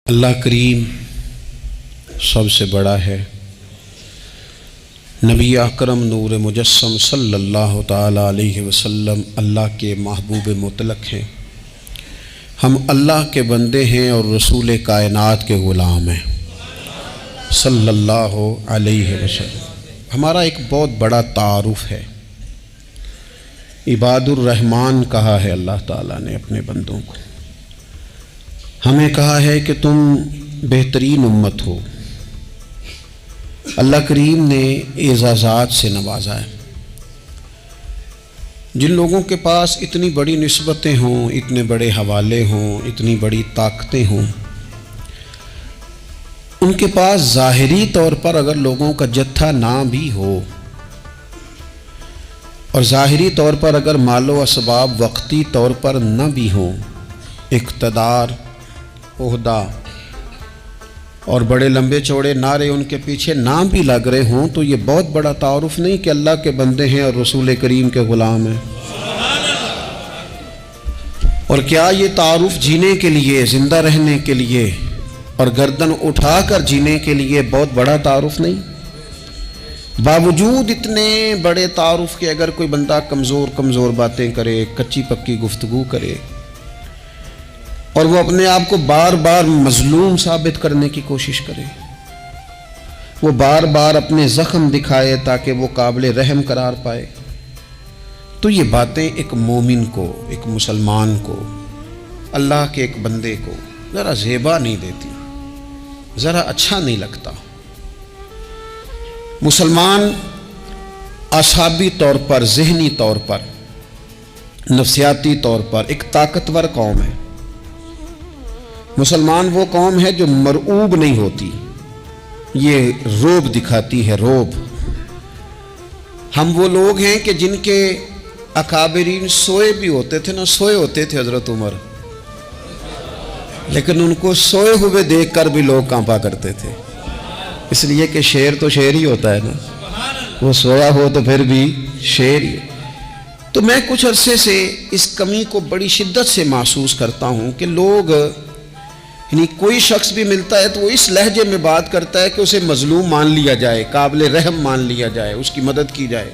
اللہ کریم سب سے بڑا ہے۔ نبی اکرم نور مجسم صلی اللہ تعالی علیہ وسلم اللہ کے محبوب مطلق ہیں۔ ہم اللہ کے بندے ہیں اور رسول کائنات کے غلام ہیں صلی اللہ علیہ وسلم۔ ہمارا ایک بہت بڑا تعارف ہے، عباد الرحمن کہا ہے اللہ تعالیٰ نے اپنے بندوں کو۔ ہمیں کہا ہے کہ تم بہترین امت ہو۔ اللہ کریم نے اعزازات سے نوازا ہے۔ جن لوگوں کے پاس اتنی بڑی نسبتیں ہوں، اتنے بڑے حوالے ہوں، اتنی بڑی طاقتیں ہوں، ان کے پاس ظاہری طور پر اگر لوگوں کا جتھا نہ بھی ہو اور ظاہری طور پر اگر مال و اسباب وقتی طور پر نہ بھی ہوں، اقتدار، عہدہ اور بڑے لمبے چوڑے نعرے ان کے پیچھے نہ بھی لگ رہے ہوں، تو یہ بہت بڑا تعارف نہیں کہ اللہ کے بندے ہیں اور رسول کریم کے غلام ہیں؟ اور کیا یہ تعارف جینے کے لیے، زندہ رہنے کے لیے اور گردن اٹھا کر جینے کے لیے بہت بڑا تعارف نہیں؟ باوجود اتنے بڑے تعارف کے اگر کوئی بندہ کمزور باتیں کرے، کچی پکی گفتگو کرے اور وہ اپنے آپ کو بار بار مظلوم ثابت کرنے کی کوشش کرے، وہ بار بار اپنے زخم دکھائے تاکہ وہ قابل رحم قرار پائے، تو یہ باتیں ایک مومن کو، ایک مسلمان کو، اللہ کے ایک بندے کو ذرا زیبا نہیں دیتی، ذرا اچھا نہیں لگتا۔ مسلمان اعصابی طور پر، ذہنی طور پر، نفسیاتی طور پر ایک طاقتور قوم ہے۔ مسلمان وہ قوم ہے جو مرعوب نہیں ہوتی، یہ رعب دکھاتی ہے، رعب۔ ہم وہ لوگ ہیں کہ جن کے اکابرین سوئے بھی ہوتے تھے، سوئے ہوتے تھے حضرت عمر، لیکن ان کو سوئے ہوئے دیکھ کر بھی لوگ کانپا کرتے تھے، اس لیے کہ شیر تو شیر ہی ہوتا ہے نا، وہ سویا ہو تو پھر بھی شیر ہی۔ تو میں کچھ عرصے سے اس کمی کو بڑی شدت سے محسوس کرتا ہوں کہ لوگ، یعنی کوئی شخص بھی ملتا ہے تو وہ اس لہجے میں بات کرتا ہے کہ اسے مظلوم مان لیا جائے، قابل رحم مان لیا جائے، اس کی مدد کی جائے،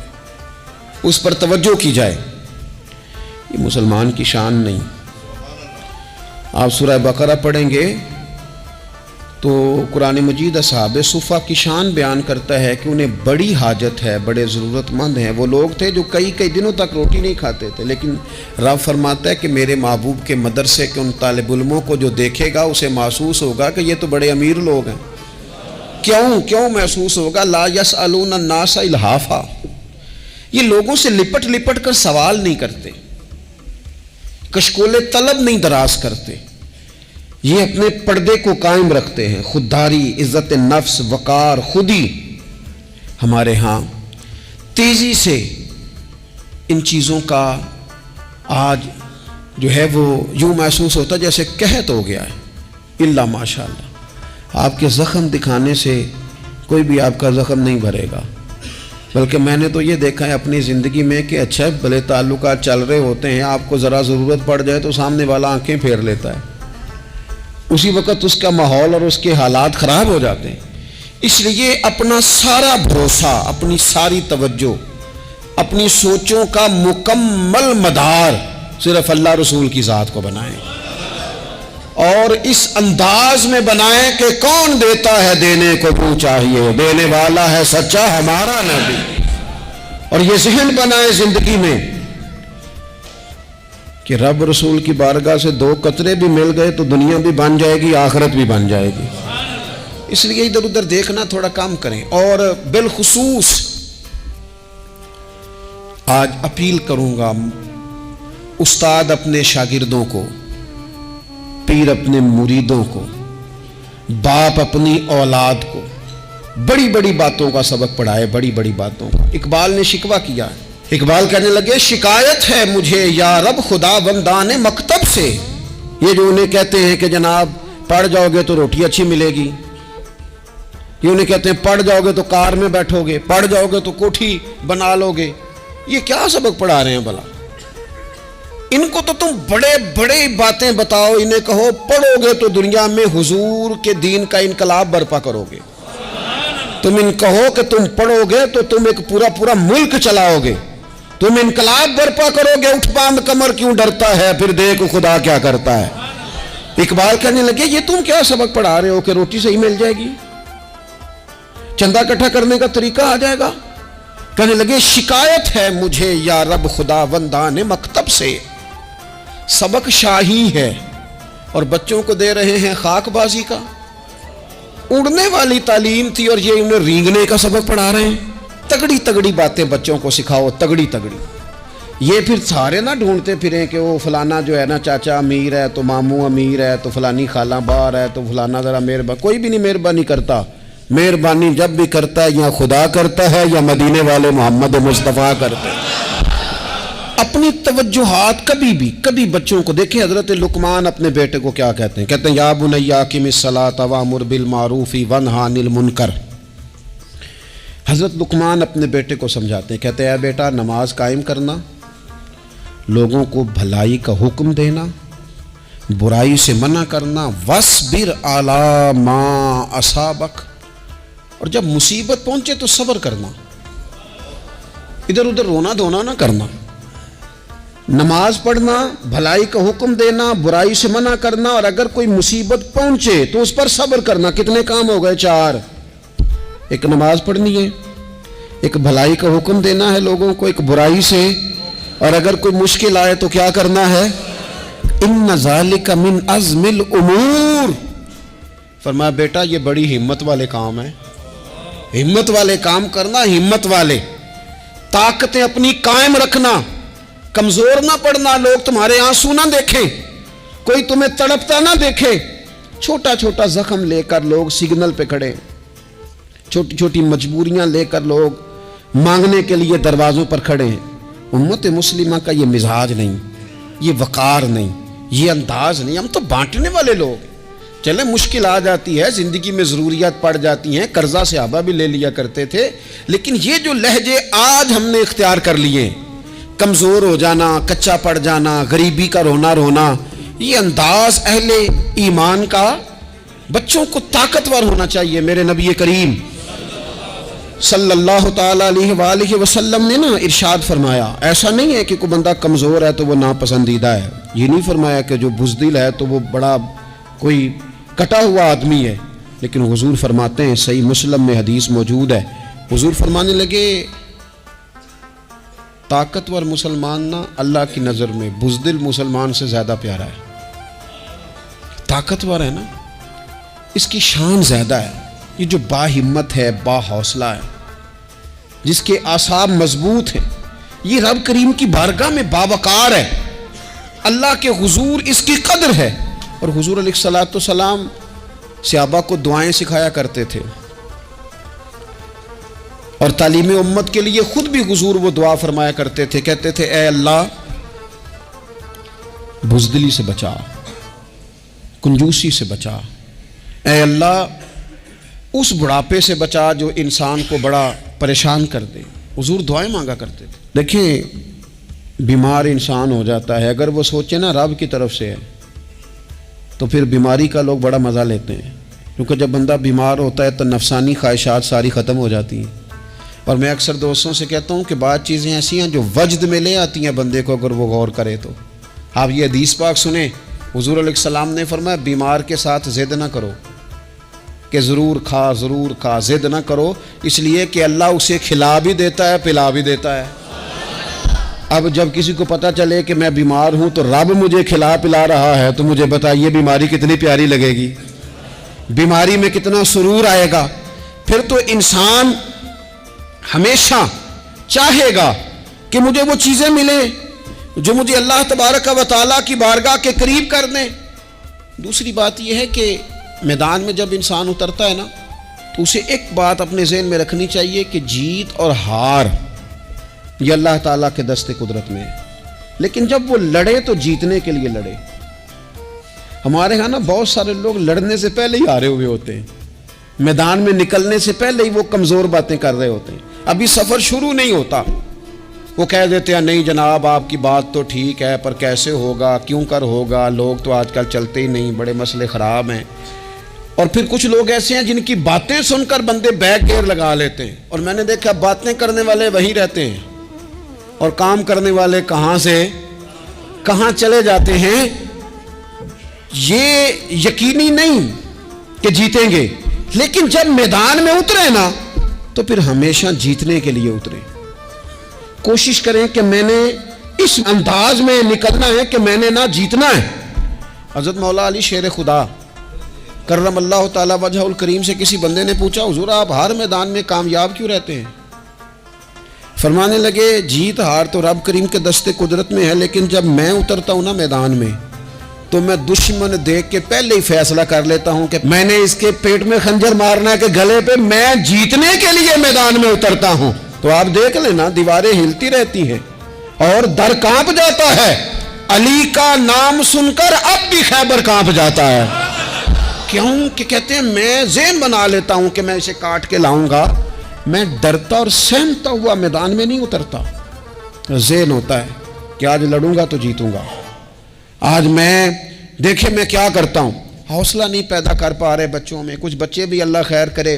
اس پر توجہ کی جائے۔ یہ مسلمان کی شان نہیں۔ آپ سورہ بقرہ پڑھیں گے تو قرآن مجید اصحاب صفہ کی شان بیان کرتا ہے کہ انہیں بڑی حاجت ہے، بڑے ضرورت مند ہیں۔ وہ لوگ تھے جو کئی دنوں تک روٹی نہیں کھاتے تھے، لیکن رب فرماتا ہے کہ میرے محبوب کے مدرسے کے ان طالب علموں کو جو دیکھے گا اسے محسوس ہوگا کہ یہ تو بڑے امیر لوگ ہیں۔ کیوں محسوس ہوگا؟ لا یسألون الناس الحافا، یہ لوگوں سے لپٹ کر سوال نہیں کرتے، کشکول طلب نہیں دراز کرتے، یہ اپنے پردے کو قائم رکھتے ہیں۔ خودداری، عزت نفس، وقار، خودی، ہمارے ہاں تیزی سے ان چیزوں کا آج جو ہے وہ یوں محسوس ہوتا جیسے قحط ہو گیا ہے۔ الا ماشاءاللہ، آپ کے زخم دکھانے سے کوئی بھی آپ کا زخم نہیں بھرے گا، بلکہ میں نے تو یہ دیکھا ہے اپنی زندگی میں کہ اچھا بھلے تعلقات چل رہے ہوتے ہیں، آپ کو ذرا ضرورت پڑ جائے تو سامنے والا آنکھیں پھیر لیتا ہے، اسی وقت اس کا ماحول اور اس کے حالات خراب ہو جاتے ہیں۔ اس لیے اپنا سارا بھروسہ، اپنی ساری توجہ، اپنی سوچوں کا مکمل مدار صرف اللہ رسول کی ذات کو بنائیں، اور اس انداز میں بنائیں کہ کون دیتا ہے دینے کو تو چاہیے، دینے والا ہے سچا ہمارا نبی۔ اور یہ ذہن بنائیں زندگی میں کہ رب رسول کی بارگاہ سے 2 قطرے بھی مل گئے تو دنیا بھی بن جائے گی، آخرت بھی بن جائے گی۔ اس لیے ادھر ادھر دیکھنا تھوڑا کم کریں۔ اور بالخصوص آج اپیل کروں گا، استاد اپنے شاگردوں کو، پیر اپنے مریدوں کو، باپ اپنی اولاد کو بڑی بڑی باتوں کا سبق پڑھائے، بڑی بڑی باتوں کا۔ اقبال نے شکوہ کیا، اقبال کہنے لگے شکایت ہے مجھے یا رب خدا بندان مکتب سے، یہ جو انہیں کہتے ہیں کہ جناب پڑھ جاؤ گے تو روٹی اچھی ملے گی، یہ انہیں کہتے ہیں پڑھ جاؤ گے تو کار میں بیٹھو گے، پڑھ جاؤ گے تو کوٹھی بنا لو گے، یہ کیا سبق پڑھا رہے ہیں بھلا؟ ان کو تو تم بڑے بڑے باتیں بتاؤ، انہیں کہو پڑھو گے تو دنیا میں حضور کے دین کا انقلاب برپا کرو گے، تم ان کہو کہ تم پڑھو گے تو تم ایک پورا ملک چلاؤ گے، تم انقلاب برپا کرو گے، اٹھ باندھ کمر کیوں ڈرتا ہے، پھر دیکھو خدا کیا کرتا ہے۔ اقبال کہنے لگے یہ تم کیا سبق پڑھا رہے ہو کہ روٹی صحیح مل جائے گی، چندہ اکٹھا کرنے کا طریقہ آ جائے گا؟ کہنے لگے شکایت ہے مجھے یا رب خدا وندان مکتب سے، سبق شاہی ہے اور بچوں کو دے رہے ہیں خاک بازی کا۔ اڑنے والی تعلیم تھی اور یہ انہیں رینگنے کا سبق پڑھا رہے ہیں۔ تگڑی تگڑی باتیں بچوں کو سکھاؤ، تگڑی تگڑی۔ یہ پھر سارے نہ ڈھونڈتے پھریں کہ وہ فلانا جو ہے نا چاچا امیر ہے تو ماموں امیر ہے تو فلانی خالہ باہر ہے تو فلانا ذرا مہربانی، کوئی بھی نہیں مہربانی کرتا۔ مہربانی جب بھی کرتا ہے یا خدا کرتا ہے یا مدینے والے محمد مصطفیٰ کرتے ہیں۔ اپنی توجہات کبھی بچوں کو دیکھیں، حضرت لقمان اپنے بیٹے کو کیا کہتے ہیں؟ کہتے ہیں یا بنی اقم الصلاۃ وامر بالمعروف وانہی عن المنکر۔ حضرت لقمان اپنے بیٹے کو سمجھاتے ہیں، کہتے ہیں اے بیٹا نماز قائم کرنا، لوگوں کو بھلائی کا حکم دینا، برائی سے منع کرنا، وَاصْبِرْ عَلَىٰ مَا أَصَابَكَ، اور جب مصیبت پہنچے تو صبر کرنا، ادھر ادھر رونا دھونا نہ کرنا۔ نماز پڑھنا، بھلائی کا حکم دینا، برائی سے منع کرنا، اور اگر کوئی مصیبت پہنچے تو اس پر صبر کرنا۔ کتنے کام ہو گئے؟ 4۔ ایک نماز پڑھنی ہے، ایک بھلائی کا حکم دینا ہے لوگوں کو، ایک برائی سے، اور اگر کوئی مشکل آئے تو کیا کرنا ہے؟ ان ذالک من عزم الامور۔ فرمایا بیٹا یہ بڑی ہمت والے کام ہیں، ہمت والے کام کرنا، ہمت والے، طاقتیں اپنی قائم رکھنا، کمزور نہ پڑنا، لوگ تمہارے آنسو نہ دیکھیں، کوئی تمہیں تڑپتا نہ دیکھے۔ چھوٹا چھوٹا زخم لے کر لوگ سگنل پہ کھڑے، چھوٹی چھوٹی مجبوریاں لے کر لوگ مانگنے کے لیے دروازوں پر کھڑے ہیں۔ امت مسلمہ کا یہ مزاج نہیں، یہ وقار نہیں، یہ انداز نہیں۔ ہم تو بانٹنے والے لوگ ہیں۔ چلے مشکل آ جاتی ہے، زندگی میں ضروریات پڑ جاتی ہیں، قرضہ صحابہ بھی لے لیا کرتے تھے، لیکن یہ جو لہجے آج ہم نے اختیار کر لیے، کمزور ہو جانا، کچا پڑ جانا، غریبی کا رونا، یہ انداز اہل ایمان کا۔ بچوں کو طاقتور ہونا چاہیے۔ میرے نبی کریم صلی اللہ تعالی علیہ وآلہ وسلم نے نا ارشاد فرمایا، ایسا نہیں ہے کہ کوئی بندہ کمزور ہے تو وہ ناپسندیدہ ہے، یہ نہیں فرمایا کہ جو بزدل ہے تو وہ بڑا کوئی کٹا ہوا آدمی ہے، لیکن حضور فرماتے ہیں، صحیح مسلم میں حدیث موجود ہے، حضور فرمانے لگے طاقتور مسلمان نا اللہ کی نظر میں بزدل مسلمان سے زیادہ پیارا ہے۔ طاقتور ہے نا، اس کی شان زیادہ ہے۔ یہ جو با ہمت ہے، با حوصلہ ہے، جس کے اعصاب مضبوط ہیں، یہ رب کریم کی بارگاہ میں باوقار ہے، اللہ کے حضور اس کی قدر ہے۔ اور حضور علیہ الصلوۃ والسلام صحابہ کو دعائیں سکھایا کرتے تھے، اور تعلیم امت کے لیے خود بھی حضور وہ دعا فرمایا کرتے تھے، کہتے تھے اے اللہ بزدلی سے بچا، کنجوسی سے بچا، اے اللہ اس بڑھاپے سے بچا جو انسان کو بڑا پریشان کر دے۔ حضور دعائیں مانگا کرتے تھے۔ دیکھیں بیمار انسان ہو جاتا ہے، اگر وہ سوچے نا رب کی طرف سے ہے تو پھر بیماری کا لوگ بڑا مزہ لیتے ہیں، کیونکہ جب بندہ بیمار ہوتا ہے تو نفسانی خواہشات ساری ختم ہو جاتی ہیں۔ اور میں اکثر دوستوں سے کہتا ہوں کہ بعض چیزیں ایسی ہیں جو وجد میں لے آتی ہیں بندے کو، اگر وہ غور کرے تو۔ آپ یہ حدیث پاک سنیں، حضور علیہ السلام نے فرمایا بیمار کے ساتھ ضد نہ کرو کہ ضرور کھا، ضد نہ کرو، اس لیے کہ اللہ اسے کھلا بھی دیتا ہے، پلا بھی دیتا ہے۔ اب جب کسی کو پتہ چلے کہ میں بیمار ہوں تو رب مجھے کھلا پلا رہا ہے تو مجھے بتائیے بیماری کتنی پیاری لگے گی، بیماری میں کتنا سرور آئے گا۔ پھر تو انسان ہمیشہ چاہے گا کہ مجھے وہ چیزیں ملیں جو مجھے اللہ تبارک و تعالیٰ کی بارگاہ کے قریب کر دیں۔ دوسری بات یہ ہے کہ میدان میں جب انسان اترتا ہے نا تو اسے ایک بات اپنے ذہن میں رکھنی چاہیے کہ جیت اور ہار یہ اللہ تعالیٰ کے دست قدرت میں ہے، لیکن جب وہ لڑے تو جیتنے کے لیے لڑے۔ ہمارے ہاں نا بہت سارے لوگ لڑنے سے پہلے ہی ہارے ہوئے ہوتے ہیں، میدان میں نکلنے سے پہلے ہی وہ کمزور باتیں کر رہے ہوتے ہیں، ابھی سفر شروع نہیں ہوتا وہ کہہ دیتے ہیں نہیں جناب آپ کی بات تو ٹھیک ہے پر کیسے ہوگا، کیوں کر ہوگا، لوگ تو آج کل چلتے ہی نہیں، بڑے مسئلے خراب ہیں۔ اور پھر کچھ لوگ ایسے ہیں جن کی باتیں سن کر بندے بیک گیئر لگا لیتے ہیں، اور میں نے دیکھا باتیں کرنے والے وہیں رہتے ہیں اور کام کرنے والے کہاں سے کہاں چلے جاتے ہیں۔ یہ یقینی نہیں کہ جیتیں گے، لیکن جب میدان میں اترے نا تو پھر ہمیشہ جیتنے کے لیے اترے۔ کوشش کریں کہ میں نے اس انداز میں نکلنا ہے کہ میں نے نہ جیتنا ہے۔ حضرت مولا علی شیر خدا کرم اللہ تعالی وجہ الکریم سے کسی بندے نے پوچھا حضور آپ ہر میدان میں کامیاب کیوں رہتے ہیں؟ فرمانے لگے جیت ہار تو رب کریم کے دست قدرت میں ہے، لیکن جب میں اترتا ہوں نا میدان میں تو میں دشمن دیکھ کے پہلے ہی فیصلہ کر لیتا ہوں کہ میں نے اس کے پیٹ میں خنجر مارنا ہے کہ گلے پہ، میں جیتنے کے لیے میدان میں اترتا ہوں۔ تو آپ دیکھ لینا دیواریں ہلتی رہتی ہیں اور در کانپ جاتا ہے، علی کا نام سن کر اب بھی خیبر کانپ جاتا ہے۔ کیوں کہ کہتے ہیں میں ذہن بنا لیتا ہوں کہ میں اسے کاٹ کے لاؤں گا، میں ڈرتا اور سہمتا ہوا میدان میں نہیں اترتا۔ ذہن ہوتا ہے کہ آج لڑوں گا تو جیتوں گا، آج میں دیکھیں میں کیا کرتا ہوں۔ حوصلہ نہیں پیدا کر پا رہے بچوں میں، کچھ بچے بھی اللہ خیر کرے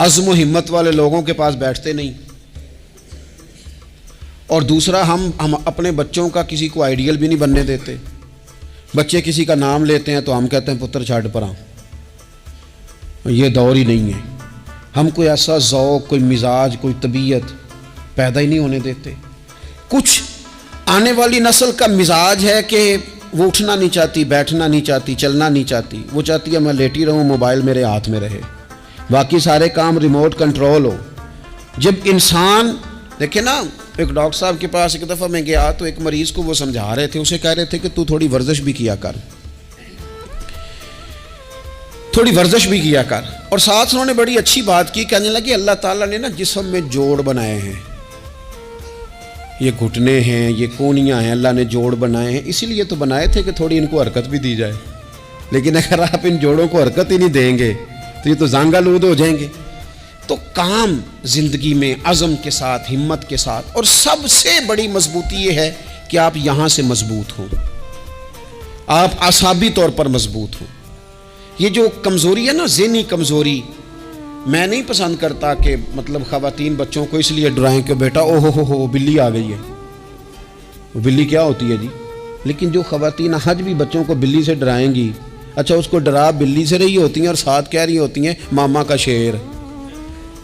عزم و ہمت والے لوگوں کے پاس بیٹھتے نہیں، اور دوسرا ہم اپنے بچوں کا کسی کو آئیڈیل بھی نہیں بننے دیتے۔ بچے کسی کا نام لیتے ہیں تو ہم کہتے ہیں پتر چھاڑ پر یہ دور ہی نہیں ہے۔ ہم کوئی ایسا ذوق، کوئی مزاج، کوئی طبیعت پیدا ہی نہیں ہونے دیتے۔ کچھ آنے والی نسل کا مزاج ہے کہ وہ اٹھنا نہیں چاہتی، بیٹھنا نہیں چاہتی، چلنا نہیں چاہتی، وہ چاہتی ہے میں لیٹی رہوں، موبائل میرے ہاتھ میں رہے، باقی سارے کام ریموٹ کنٹرول ہو۔ جب انسان دیکھیں نا، ایک ڈاکٹر صاحب کے پاس ایک دفعہ میں گیا تو ایک مریض کو وہ سمجھا رہے تھے، اسے کہہ رہے تھے کہ تو تھوڑی ورزش بھی کیا کر، تھوڑی ورزش بھی کیا کر، اور ساتھ انہوں نے بڑی اچھی بات کی، کہنے لگے اللہ تعالیٰ نے نا جسم میں جوڑ بنائے ہیں، یہ گھٹنے ہیں، یہ کونیاں ہیں، اللہ نے جوڑ بنائے ہیں، اسی لیے تو بنائے تھے کہ تھوڑی ان کو حرکت بھی دی جائے، لیکن اگر آپ ان جوڑوں کو حرکت ہی نہیں دیں گے تو یہ تو زانگالود ہو جائیں گے۔ تو کام زندگی میں عزم کے ساتھ، ہمت کے ساتھ، اور سب سے بڑی مضبوطی یہ ہے کہ آپ یہاں سے مضبوط ہوں، آپ اعصابی طور پر مضبوط ہوں۔ یہ جو کمزوری ہے نا، ذہنی کمزوری، میں نہیں پسند کرتا کہ مطلب خواتین بچوں کو اس لیے ڈرائیں کہ بیٹا او ہو بلی آ گئی ہے۔ وہ بلی کیا ہوتی ہے جی؟ لیکن جو خواتین حج بھی بچوں کو بلی سے ڈرائیں گی، اچھا اس کو ڈرا بلی سے رہی ہوتی ہیں اور ساتھ کہہ رہی ہوتی ہیں ماما کا شیر،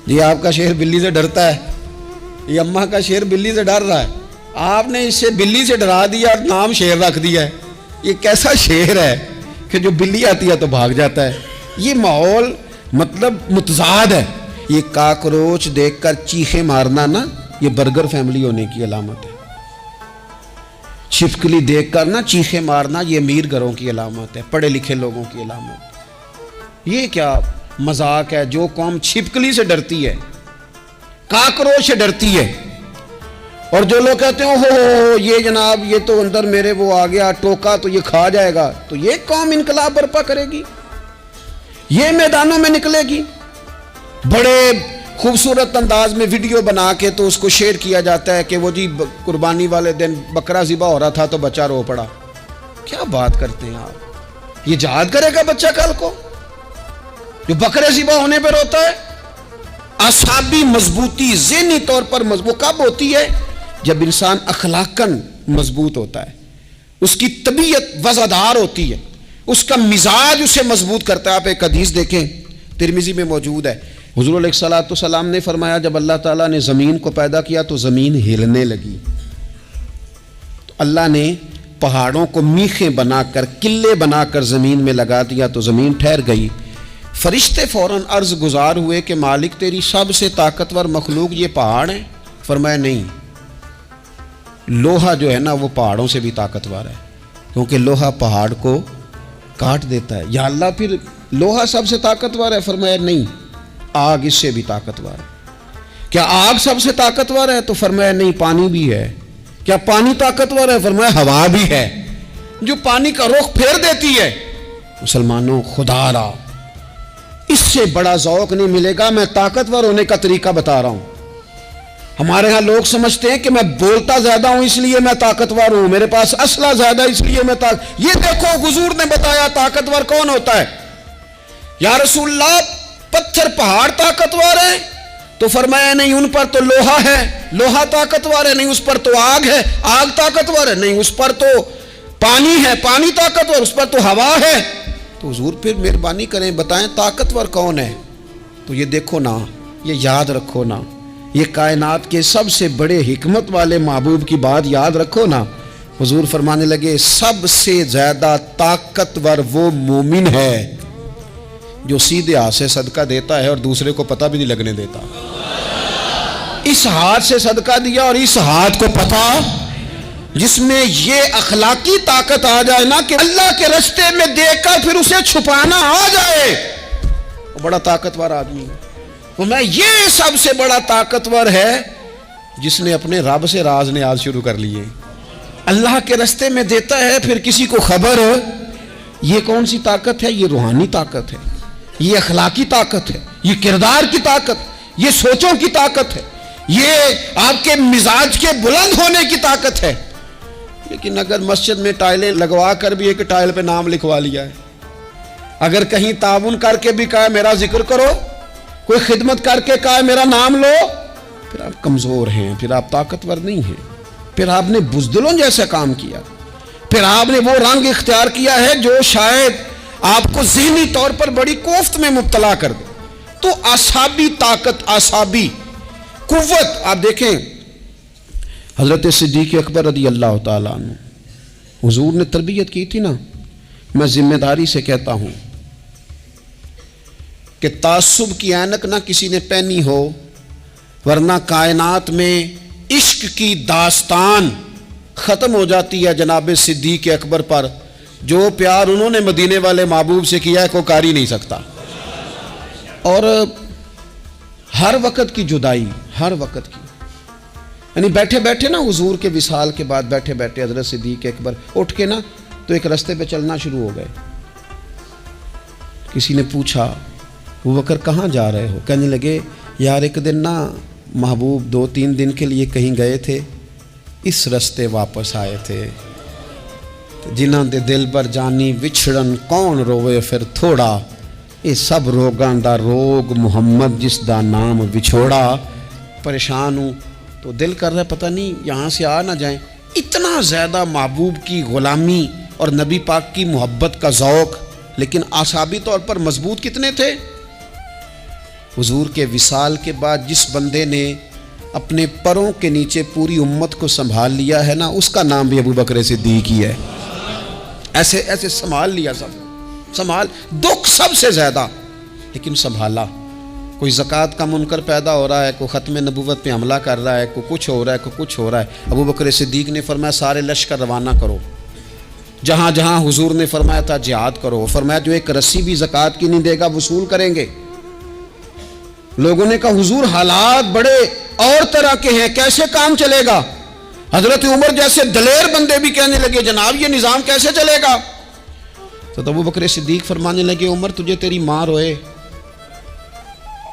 جی آپ کا شیر بلی سے ڈرتا ہے، یہ اماں کا شیر بلی سے ڈر رہا ہے، آپ نے اس سے بلی سے ڈرا دیا اور نام شیر رکھ دیا ہے۔ یہ کیسا شیر ہے کہ جو بلی آتی ہے تو بھاگ جاتا ہے؟ یہ ماحول مطلب متضاد ہے۔ یہ کاکروچ دیکھ کر چیخیں مارنا نا، یہ برگر فیملی ہونے کی علامت ہے۔ چھپکلی دیکھ کر نا چیخیں مارنا، یہ امیر گھروں کی علامت ہے، پڑھے لکھے لوگوں کی علامت۔ یہ کیا مذاق ہے؟ جو قوم چھپکلی سے ڈرتی ہے، کاکروچ سے ڈرتی ہے، اور جو لوگ کہتے ہیں ہو یہ جناب یہ تو اندر میرے وہ آ گیا ٹوکا تو یہ کھا جائے گا، تو یہ قوم انقلاب برپا کرے گی، یہ میدانوں میں نکلے گی۔ بڑے خوبصورت انداز میں ویڈیو بنا کے تو اس کو شیئر کیا جاتا ہے کہ وہ جی قربانی والے دن بکرا ذبح ہو رہا تھا تو بچہ رو پڑا۔ کیا بات کرتے ہیں آپ؟ یہ جہاد کرے گا بچہ کل کو جو بکرے ذبح ہونے پہ روتا ہے؟ اعصابی مضبوطی ذہنی طور پر مضبوط کب ہوتی ہے؟ جب انسان اخلاقاً مضبوط ہوتا ہے، اس کی طبیعت وزادار ہوتی ہے، اس کا مزاج اسے مضبوط کرتا ہے۔ آپ ایک حدیث دیکھیں، ترمذی میں موجود ہے، حضور علیہ الصلوۃ والسلام نے فرمایا جب اللہ تعالیٰ نے زمین کو پیدا کیا تو زمین ہلنے لگی، تو اللہ نے پہاڑوں کو میخیں بنا کر، قلعے بنا کر زمین میں لگا دیا تو زمین ٹھہر گئی۔ فرشتے فوراً عرض گزار ہوئے کہ مالک تیری سب سے طاقتور مخلوق یہ پہاڑ ہیں؟ فرمایا نہیں، لوہا جو ہے نا وہ پہاڑوں سے بھی طاقتور ہے، کیونکہ لوہا پہاڑ کو کاٹ دیتا ہے۔ یا اللہ پھر لوہا سب سے طاقتور ہے؟ فرمایا نہیں، آگ اس سے بھی طاقتور ہے۔ کیا آگ سب سے طاقتور ہے؟ تو فرمایا نہیں، پانی بھی ہے۔ کیا پانی طاقتور ہے؟ فرمایا ہوا بھی ہے، جو پانی کا رخ پھیر دیتی ہے۔ مسلمانوں خدا را اس سے بڑا ذوق نہیں ملے گا۔ میں طاقتور ہونے کا طریقہ بتا رہا ہوں، ہمارے ہاں لوگ سمجھتے ہیں کہ میں بولتا زیادہ ہوں اس لیے میں طاقتور ہوں، میرے پاس اسلحہ زیادہ اس لیے میں یہ دیکھو حضور نے بتایا طاقتور کون ہوتا ہے۔ یا رسول اللہ پتھر پہاڑ طاقتور ہے؟ تو فرمایا نہیں، ان پر تو لوہا ہے، لوہا طاقتور ہے، نہیں اس پر تو آگ ہے، آگ طاقتور ہے، نہیں اس پر تو پانی ہے، پانی طاقتور، اس پر تو ہوا ہے۔ تو حضور پھر مہربانی کریں بتائیں طاقتور کون ہے؟ تو یہ دیکھو نا، یہ یاد رکھو نا، یہ کائنات کے سب سے بڑے حکمت والے محبوب کی بات یاد رکھو نا۔ حضور فرمانے لگے سب سے زیادہ طاقتور وہ مومن ہے جو سیدھے ہاتھ سے صدقہ دیتا ہے اور دوسرے کو پتہ بھی نہیں لگنے دیتا۔ اس ہاتھ سے صدقہ دیا اور اس ہاتھ کو پتہ، جس میں یہ اخلاقی طاقت آ جائے نا کہ اللہ کے رستے میں دیکھ کر پھر اسے چھپانا آ جائے، وہ بڑا طاقتور آدمی ہے۔ وہ میں یہ سب سے بڑا طاقتور ہے جس نے اپنے رب سے راز نیاز شروع کر لیے، اللہ کے رستے میں دیتا ہے پھر کسی کو خبر۔ یہ کون سی طاقت ہے؟ یہ روحانی طاقت ہے، یہ اخلاقی طاقت ہے، یہ کردار کی طاقت، یہ سوچوں کی طاقت ہے، یہ آپ کے مزاج کے بلند ہونے کی طاقت ہے۔ لیکن اگر مسجد میں ٹائلیں لگوا کر بھی ایک ٹائل پہ نام لکھوا لیا ہے، اگر کہیں تعاون کر کے بھی کہا میرا ذکر کرو، کوئی خدمت کر کے کہا میرا نام لو، پھر آپ کمزور ہیں، پھر آپ طاقتور نہیں ہیں، پھر آپ نے بزدلوں جیسا کام کیا، پھر آپ نے وہ رنگ اختیار کیا ہے جو شاید آپ کو ذہنی طور پر بڑی کوفت میں مبتلا کر دے۔ تو اعصابی طاقت، اعصابی قوت، آپ دیکھیں حضرت صدیق اکبر رضی اللہ تعالیٰ عنہ، حضور نے تربیت کی تھی نا۔ میں ذمہ داری سے کہتا ہوں کہ تعصب کی اینک نہ کسی نے پہنی ہو، ورنہ کائنات میں عشق کی داستان ختم ہو جاتی ہے جناب صدیق اکبر پر۔ جو پیار انہوں نے مدینے والے محبوب سے کیا ہے کوئی کر ہی نہیں سکتا۔ اور ہر وقت کی جدائی، ہر وقت کی، یعنی بیٹھے بیٹھے نا حضور کے وصال کے بعد بیٹھے بیٹھے حضرت صدیق اکبر اٹھ کے نا تو ایک رستے پہ چلنا شروع ہو گئے۔ کسی نے پوچھا ابو بکر کہاں جا رہے ہو؟ کہنے لگے یار ایک دن نا محبوب 2-3 دن کے لیے کہیں گئے تھے، اس رستے واپس آئے تھے۔ جنہاں دے دل پر جانی وچھڑن کون روے پھر تھوڑا، یہ سب روگاں دا روگ محمد جس دا نام وچھوڑا۔ پریشان ہوں تو دل کر رہا ہے پتہ نہیں یہاں سے آ نہ جائیں۔ اتنا زیادہ محبوب کی غلامی اور نبی پاک کی محبت کا ذوق، لیکن اعصابی طور پر مضبوط کتنے تھے؟ حضور کے وصال کے بعد جس بندے نے اپنے پروں کے نیچے پوری امت کو سنبھال لیا ہے نا، اس کا نام بھی ابو بکر صدیق ہی ہے۔ ایسے ایسے سنبھال لیا، سب سنبھال، دکھ سب سے زیادہ لیکن سنبھالا۔ کوئی زکوٰۃ کا منکر پیدا ہو رہا ہے، کوئی ختم نبوت پہ حملہ کر رہا ہے، کوئی کچھ ہو رہا ہے، کوئی کچھ ہو رہا ہے، ابو بکر صدیق نے فرمایا سارے لشکر روانہ کرو، جہاں جہاں حضور نے فرمایا تھا جہاد کرو۔ فرمایا جو ایک رسی بھی زکوٰۃ کی نہیں دے گا وصول کریں گے۔ لوگوں نے کہا حضور حالات بڑے اور طرح کے ہیں، کیسے کام چلے گا؟ حضرت عمر جیسے دلیر بندے بھی کہنے لگے جناب یہ نظام کیسے چلے گا؟ تو ابو بکر صدیق فرمانے لگے عمر تجھے تیری ماں روئے،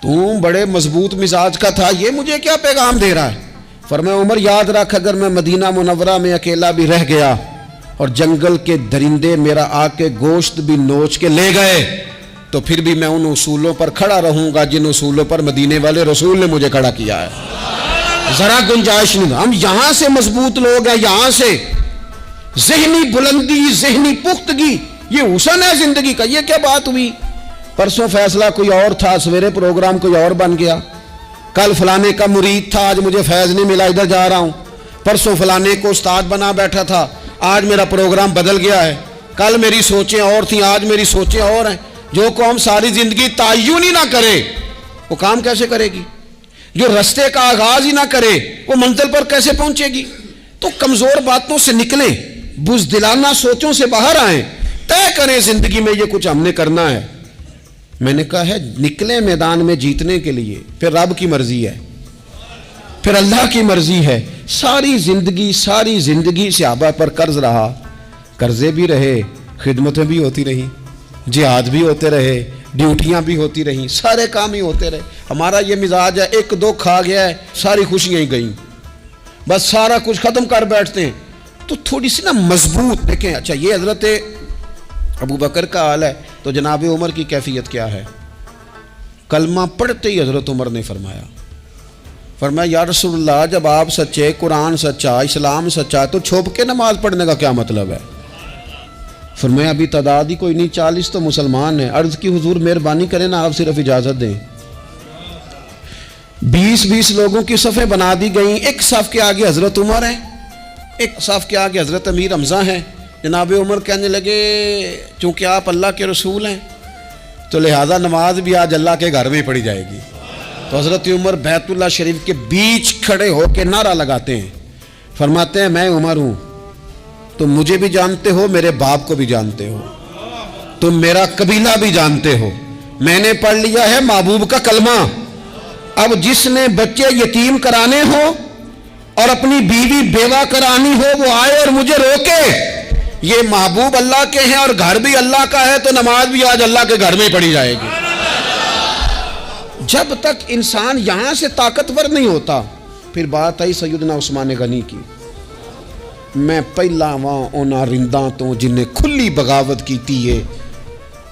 تم بڑے مضبوط مزاج کا تھا، یہ مجھے کیا پیغام دے رہا ہے؟ فرمایا عمر یاد رکھ اگر میں مدینہ منورہ میں اکیلا بھی رہ گیا اور جنگل کے درندے میرا آ کے گوشت بھی نوچ کے لے گئے تو پھر بھی میں ان اصولوں پر کھڑا رہوں گا جن اصولوں پر مدینے والے رسول نے مجھے کھڑا کیا ہے۔ ذرا گنجائش نہیں، ہم یہاں سے مضبوط لوگ ہیں، یہاں سے ذہنی بلندی، ذہنی پختگی، یہ حسن ہے زندگی کا۔ یہ کیا بات ہوئی؟ پرسوں فیصلہ کوئی اور تھا، سویرے پروگرام کوئی اور بن گیا، کل فلانے کا مرید تھا آج مجھے فیض نہیں ملا ادھر جا رہا ہوں، پرسوں فلانے کو استاد بنا بیٹھا تھا آج میرا پروگرام بدل گیا ہے، کل میری سوچیں اور تھیں آج میری سوچیں اور ہیں۔ جو قوم ساری زندگی تعین ہی نہ کرے وہ کام کیسے کرے گی؟ جو رستے کا آغاز ہی نہ کرے وہ منزل پر کیسے پہنچے گی؟ تو کمزور باتوں سے نکلیں، بزدلانہ سوچوں سے باہر آئیں، طے کریں زندگی میں یہ کچھ ہم نے کرنا ہے۔ میں نے کہا ہے نکلیں میدان میں جیتنے کے لیے، پھر رب کی مرضی ہے، پھر اللہ کی مرضی ہے۔ ساری زندگی صحابہ پر قرض رہا، قرضے بھی رہے، خدمتیں بھی ہوتی رہی، جہاد بھی ہوتے رہے، ڈیوٹیاں بھی ہوتی رہیں, سارے کام ہی ہوتے رہے. ہمارا یہ مزاج ہے, ایک دو کھا گیا ہے ساری خوشیاں ہی گئیں, بس سارا کچھ ختم کر بیٹھتے ہیں. تو تھوڑی سی نا مضبوط دیکھیں. اچھا یہ حضرت ابو بکر کا حال ہے, تو جناب عمر کی کیفیت کیا ہے؟ کلمہ پڑھتے ہی حضرت عمر نے فرمایا یا رسول اللہ, جب آپ سچے, قرآن سچا, اسلام سچا, تو چھپ کے نماز پڑھنے کا کیا مطلب ہے؟ فرمایا ابھی تعداد ہی کوئی نہیں, 40 تو مسلمان ہیں. عرض کی حضور مہربانی کریں نا, آپ صرف اجازت دیں. 20 لوگوں کی صفیں بنا دی گئیں. ایک صف کے آگے حضرت عمر ہیں, ایک صف کے آگے حضرت امیر حمزہ ہیں. جناب عمر کہنے لگے چونکہ آپ اللہ کے رسول ہیں تو لہذا نماز بھی آج اللہ کے گھر میں ہی پڑھی جائے گی. تو حضرت عمر بیت اللہ شریف کے بیچ کھڑے ہو کے نعرہ لگاتے ہیں, فرماتے ہیں میں عمر ہوں, تم مجھے بھی جانتے ہو, میرے باپ کو بھی جانتے ہو, تم میرا قبیلہ بھی جانتے ہو, میں نے پڑھ لیا ہے محبوب کا کلمہ. اب جس نے بچے یتیم کرانے ہو اور اپنی بیوی بیوہ کرانی ہو وہ آئے اور مجھے روکے. یہ محبوب اللہ کے ہیں اور گھر بھی اللہ کا ہے, تو نماز بھی آج اللہ کے گھر میں ہی پڑھی جائے گی. جب تک انسان یہاں سے طاقتور نہیں ہوتا. پھر بات آئی سیدنا عثمان غنی کی. میں پہلا وہاں اونا رنداں تو جنہیں کھلی بغاوت کیتی ہے,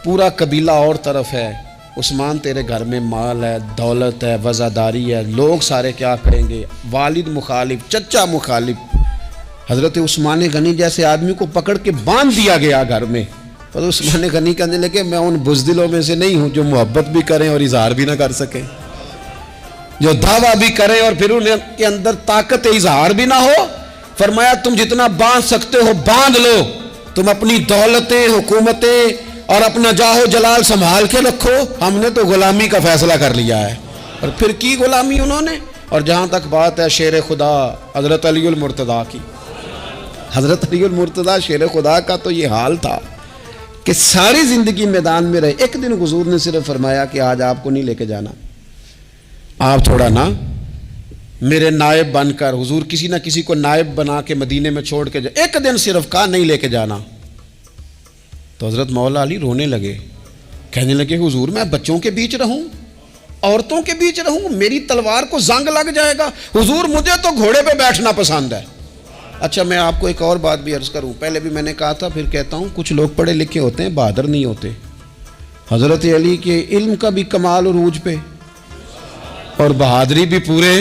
پورا قبیلہ اور طرف ہے. عثمان تیرے گھر میں مال ہے, دولت ہے, وزاداری ہے, لوگ سارے کیا کریں گے, والد مخالف, چچا مخالف. حضرت عثمان غنی جیسے آدمی کو پکڑ کے باندھ دیا گیا گھر میں. پر عثمان غنی کہنے لگے میں ان بزدلوں میں سے نہیں ہوں جو محبت بھی کریں اور اظہار بھی نہ کر سکیں, جو دعویٰ بھی کریں اور پھر ان کے اندر طاقت اظہار بھی نہ ہو. فرمایا تم جتنا باندھ سکتے ہو باندھ لو, تم اپنی دولتیں, حکومتیں اور اپنا جاہ و جلال سنبھال کے رکھو, ہم نے تو غلامی کا فیصلہ کر لیا ہے. اور پھر کی غلامی انہوں نے. اور جہاں تک بات ہے شیر خدا حضرت علی المرتضیٰ کی, حضرت علی المرتضیٰ شیر خدا کا تو یہ حال تھا کہ ساری زندگی میدان میں رہے. ایک دن حضور نے صرف فرمایا کہ آج آپ کو نہیں لے کے جانا, آپ تھوڑا نا میرے نائب بن کر, حضور کسی نہ کسی کو نائب بنا کے مدینے میں چھوڑ کے جائے. ایک دن صرف کہا نہیں لے کے جانا. تو حضرت مولا علی رونے لگے, کہنے لگے حضور میں بچوں کے بیچ رہوں, عورتوں کے بیچ رہوں, میری تلوار کو زنگ لگ جائے گا. حضور مجھے تو گھوڑے پہ بیٹھنا پسند ہے. اچھا میں آپ کو ایک اور بات بھی عرض کروں, پہلے بھی میں نے کہا تھا پھر کہتا ہوں, کچھ لوگ پڑھے لکھے ہوتے ہیں بہادر نہیں ہوتے. حضرت علی کے علم کا بھی کمال عروج پہ اور بہادری بھی پورے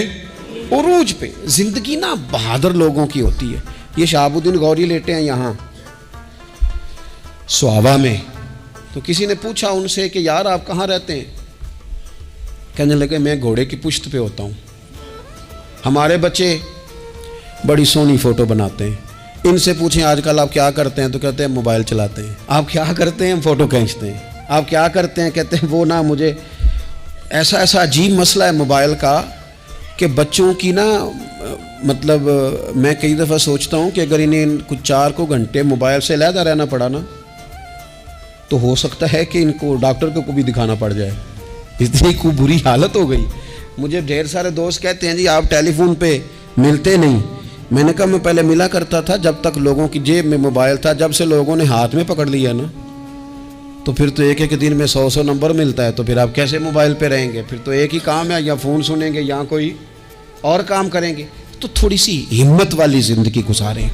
عروج پہ. زندگی نا بہادر لوگوں کی ہوتی ہے. یہ شہاب الدین غوری لیٹے ہیں یہاں سوابا میں, تو کسی نے پوچھا ان سے کہ یار آپ کہاں رہتے ہیں؟ کہنے لگے میں گھوڑے کی پشت پہ ہوتا ہوں. ہمارے بچے بڑی سونی فوٹو بناتے ہیں, ان سے پوچھیں آج کل آپ کیا کرتے ہیں تو کہتے ہیں موبائل چلاتے ہیں. آپ کیا کرتے ہیں؟ ہم فوٹو کھینچتے ہیں. آپ کیا کرتے ہیں؟ کہتے ہیں وہ نا مجھے ایسا عجیب مسئلہ ہے موبائل کا کہ بچوں کی نا مطلب میں کئی دفعہ سوچتا ہوں کہ اگر انہیں کچھ 4 گھنٹے موبائل سے علیحدہ رہنا پڑا نا تو ہو سکتا ہے کہ ان کو ڈاکٹر کو بھی دکھانا پڑ جائے, اتنی کو بری حالت ہو گئی. مجھے ڈھیر سارے دوست کہتے ہیں جی آپ ٹیلی فون پہ ملتے نہیں. میں نے کہا میں پہلے ملا کرتا تھا جب تک لوگوں کی جیب میں موبائل تھا, جب سے لوگوں نے ہاتھ میں پکڑ لیا نا تو پھر تو ایک دن میں 100 نمبر ملتا ہے, تو پھر آپ کیسے موبائل پہ رہیں گے؟ پھر تو ایک ہی کام ہے, یا فون سنیں گے یا کوئی اور کام کریں گے. تو تھوڑی سی ہمت والی زندگی گزاریں.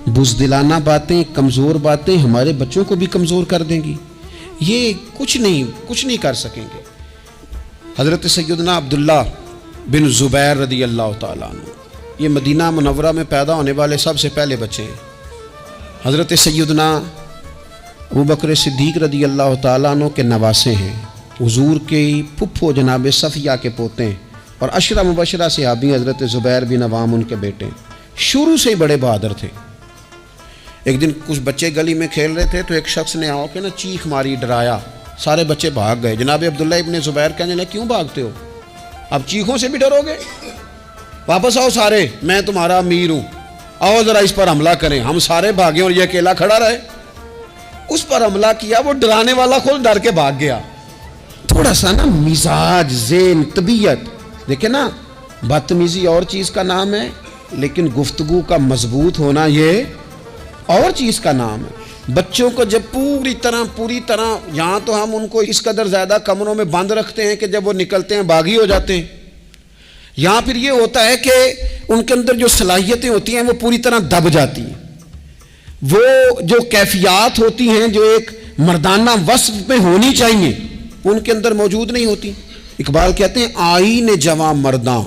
بزدلانہ باتیں, کمزور باتیں ہمارے بچوں کو بھی کمزور کر دیں گی. یہ کچھ نہیں کر سکیں گے. حضرت سیدنا عبداللہ بن زبیر رضی اللہ تعالیٰ عنہ, یہ مدینہ منورہ میں پیدا ہونے والے سب سے پہلے بچے ہیں. حضرت سیدنا ابوبکر صدیق رضی اللہ تعالیٰ عنہ کے نواسے ہیں. حضور کے پھپھو جناب صفیہ کے پوتے ہیں, اور عشرہ مبشرہ صحابی حضرت زبیر بن عوام ان کے بیٹے ہیں. شروع سے ہی بڑے بہادر تھے. ایک دن کچھ بچے گلی میں کھیل رہے تھے تو ایک شخص نے آ کے نا چیخ ماری, ڈرایا, سارے بچے بھاگ گئے. جناب عبداللہ ابن زبیر کہنے لگے کیوں بھاگتے ہو؟ اب چیخوں سے بھی ڈرو گے؟ واپس آؤ سارے, میں تمہارا امیر ہوں, آؤ ذرا اس پر حملہ کریں. ہم سارے بھاگے اور یہ اکیلا کھڑا رہے. اس پر حملہ کیا, وہ ڈرانے والا خود ڈر کے بھاگ گیا. تھوڑا سا نا مزاج, ذہن, طبیعت دیکھیں نا, بدتمیزی اور چیز کا نام ہے لیکن گفتگو کا مضبوط ہونا یہ اور چیز کا نام ہے. بچوں کو جب پوری طرح یہاں تو ہم ان کو اس قدر زیادہ کمروں میں بند رکھتے ہیں کہ جب وہ نکلتے ہیں باغی ہو جاتے ہیں. یہاں پھر یہ ہوتا ہے کہ ان کے اندر جو صلاحیتیں ہوتی ہیں وہ پوری طرح دب جاتی ہیں. وہ جو کیفیات ہوتی ہیں جو ایک مردانہ وصف میں ہونی چاہیے ان کے اندر موجود نہیں ہوتی. اقبال کہتے ہیں آئین جواں مرداں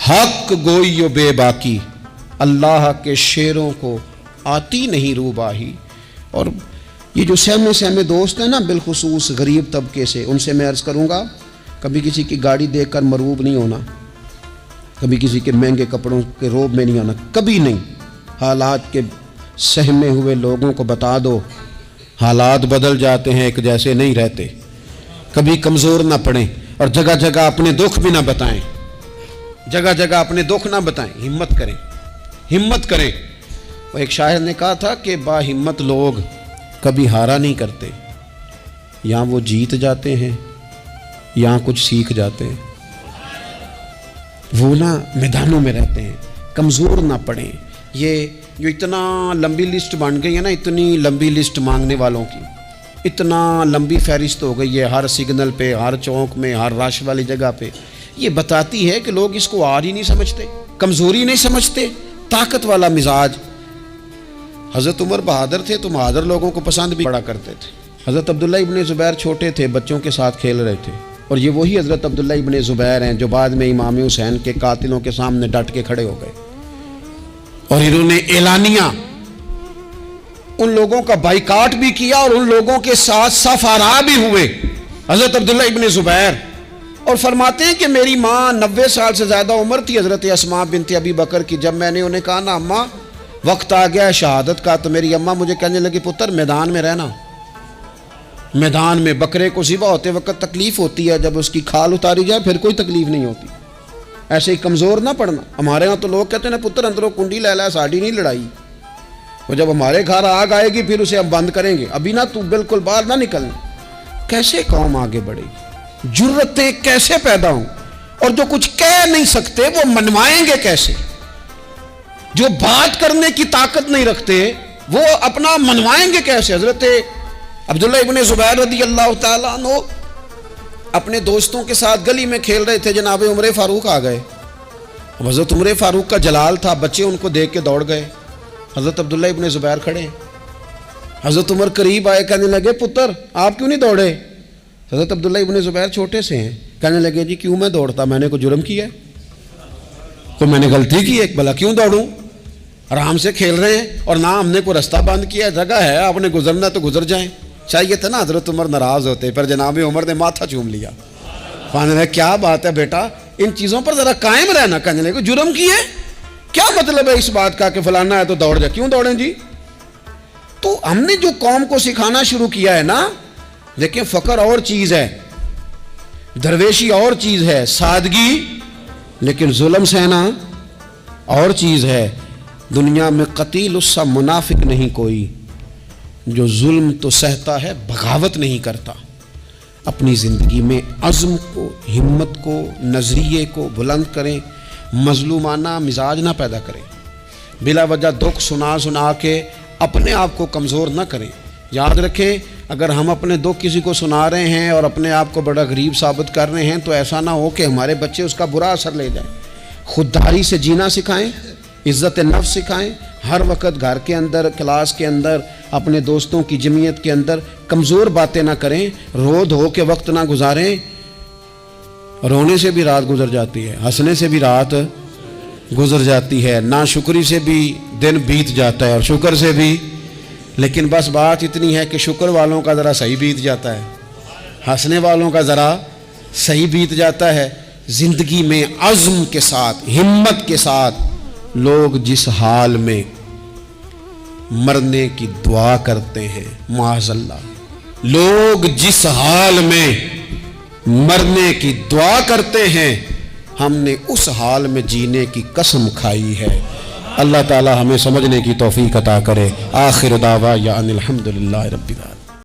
حق گوئی و بے باکی، اللہ کے شیروں کو آتی نہیں روباہی. اور یہ جو سہمے دوست ہیں نا، بالخصوص غریب طبقے سے، ان سے میں عرض کروں گا کبھی کسی کی گاڑی دیکھ کر مرعوب نہیں ہونا، کبھی کسی کے مہنگے کپڑوں کے روب میں نہیں آنا، کبھی نہیں. حالات کے سہمے ہوئے لوگوں کو بتا دو حالات بدل جاتے ہیں، ایک جیسے نہیں رہتے. کبھی کمزور نہ پڑیں اور جگہ جگہ اپنے دکھ بھی نہ بتائیں، جگہ جگہ اپنے دکھ نہ بتائیں. ہمت کریں. وہ ایک شاعر نے کہا تھا کہ با ہمت لوگ کبھی ہارا نہیں کرتے، یہاں وہ جیت جاتے ہیں یہاں کچھ سیکھ جاتے ہیں. وہ نا میدانوں میں رہتے ہیں. کمزور نہ پڑیں. یہ جو اتنا لمبی لسٹ بن گئی ہے نا، اتنی لمبی لسٹ مانگنے والوں کی، اتنا لمبی فہرست ہو گئی ہے ہر سگنل پہ، ہر چوک میں، ہر رش والی جگہ پہ. یہ بتاتی ہے کہ لوگ اس کو آر ہی نہیں سمجھتے، کمزوری نہیں سمجھتے، طاقت والا مزاج. حضرت عمر بہادر تھے تو بہادر لوگوں کو پسند بھی بڑا کرتے تھے. حضرت عبداللہ ابن زبیر چھوٹے تھے، بچوں کے ساتھ کھیل رہے تھے، اور یہ وہی حضرت عبداللہ ابن زبیر ہیں جو بعد میں امام حسین کے قاتلوں کے سامنے ڈٹ کے کھڑے ہو گئے اور انہوں نے اعلانیہ ان لوگوں کا بائیکاٹ بھی کیا اور ان لوگوں کے ساتھ صف آرا بھی ہوئے. حضرت عبداللہ ابن زبیر اور فرماتے ہیں کہ میری ماں 90 سال سے زیادہ عمر تھی حضرت اسماء بنت ابی بکر کی. جب میں نے انہیں کہا نا اماں وقت آ گیا ہے شہادت کا، تو میری اماں مجھے کہنے لگی پتر میدان میں رہنا. میدان میں بکرے کو ذبح ہوتے وقت تکلیف ہوتی ہے، جب اس کی کھال اتاری جائے پھر کوئی تکلیف نہیں ہوتی. ایسے ہی کمزور نہ پڑنا. ہمارے ہاں تو لوگ کہتے ہیں نا پتر اندروں کنڈی لے لا، ساڑی نہیں لڑائی. وہ جب ہمارے گھر آگ آئے گی پھر اسے ہم بند کریں گے، ابھی نہ تو بالکل باہر نہ نکلنا. کیسے قوم آگے بڑھے گی؟ جرتیں کیسے پیدا ہوں؟ اور جو کچھ کہہ نہیں سکتے وہ منوائیں گے کیسے؟ جو بات کرنے کی طاقت نہیں رکھتے وہ اپنا منوائیں گے کیسے؟ حضرت عبداللہ ابن زبیر رضی اللہ تعالیٰ عنہ اپنے دوستوں کے ساتھ گلی میں کھیل رہے تھے، جناب عمر فاروق آ گئے. حضرت عمر فاروق کا جلال تھا، بچے ان کو دیکھ کے دوڑ گئے. حضرت عبداللہ ابن زبیر کھڑے ہیں. حضرت عمر قریب آئے، کہنے لگے پتر آپ کیوں نہیں دوڑے؟ حضرت عبداللہ ابن زبیر چھوٹے سے ہیں، کہنے لگے جی کیوں میں دوڑتا، میں نے کوئی جرم کیا ہے؟ تو میں نے غلطی کی ہے، بھلا کیوں دوڑوں؟ آرام سے کھیل رہے ہیں اور نہ ہم نے کوئی رستہ بند کیا، جگہ ہے، آپ نے گزرنا تو گزر جائیں. چاہیے تھا نا حضرت عمر ناراض ہوتے، پر جناب عمر نے ماتھا چوم لیا. کہنے لگے کیا بات ہے بیٹا، ان چیزوں پر ذرا قائم رہنا. کہنے لگے جرم کی ہے، کیا مطلب ہے اس بات کا کہ فلانا ہے تو دوڑ جائے؟ کیوں دوڑیں جی؟ تو ہم نے جو قوم کو سکھانا شروع کیا ہے نا، لیکن فقر اور چیز ہے، درویشی اور چیز ہے، سادگی، لیکن ظلم سہنا اور چیز ہے. دنیا میں قتیل اس سا منافق نہیں کوئی جو ظلم تو سہتا ہے بغاوت نہیں کرتا. اپنی زندگی میں عزم کو، ہمت کو، نظریے کو بلند کریں، مظلومانہ مزاج نہ پیدا کریں، بلا وجہ دکھ سنا کے اپنے آپ کو کمزور نہ کریں. یاد رکھیں اگر ہم اپنے دکھ کسی کو سنا رہے ہیں اور اپنے آپ کو بڑا غریب ثابت کر رہے ہیں تو ایسا نہ ہو کہ ہمارے بچے اس کا برا اثر لے جائیں. خودداری سے جینا سکھائیں، عزت نفس سکھائیں. ہر وقت گھر کے اندر، کلاس کے اندر، اپنے دوستوں کی جمعیت کے اندر کمزور باتیں نہ کریں، رو دھو کے وقت نہ گزاریں. رونے سے بھی رات گزر جاتی ہے، ہنسنے سے بھی رات گزر جاتی ہے، ناشکری سے بھی دن بیت جاتا ہے اور شکر سے بھی. لیکن بس بات اتنی ہے کہ شکر والوں کا ذرا صحیح بیت جاتا ہے، ہنسنے والوں کا ذرا صحیح بیت جاتا ہے. زندگی میں عزم کے ساتھ، ہمت کے ساتھ لوگ جس حال میں مرنے کی دعا کرتے ہیں، معاذ اللہ، لوگ جس حال میں مرنے کی دعا کرتے ہیں، ہم نے اس حال میں جینے کی قسم کھائی ہے. اللہ تعالی ہمیں سمجھنے کی توفیق عطا کرے. آخر دعوانا ان الحمدللہ رب العالمین.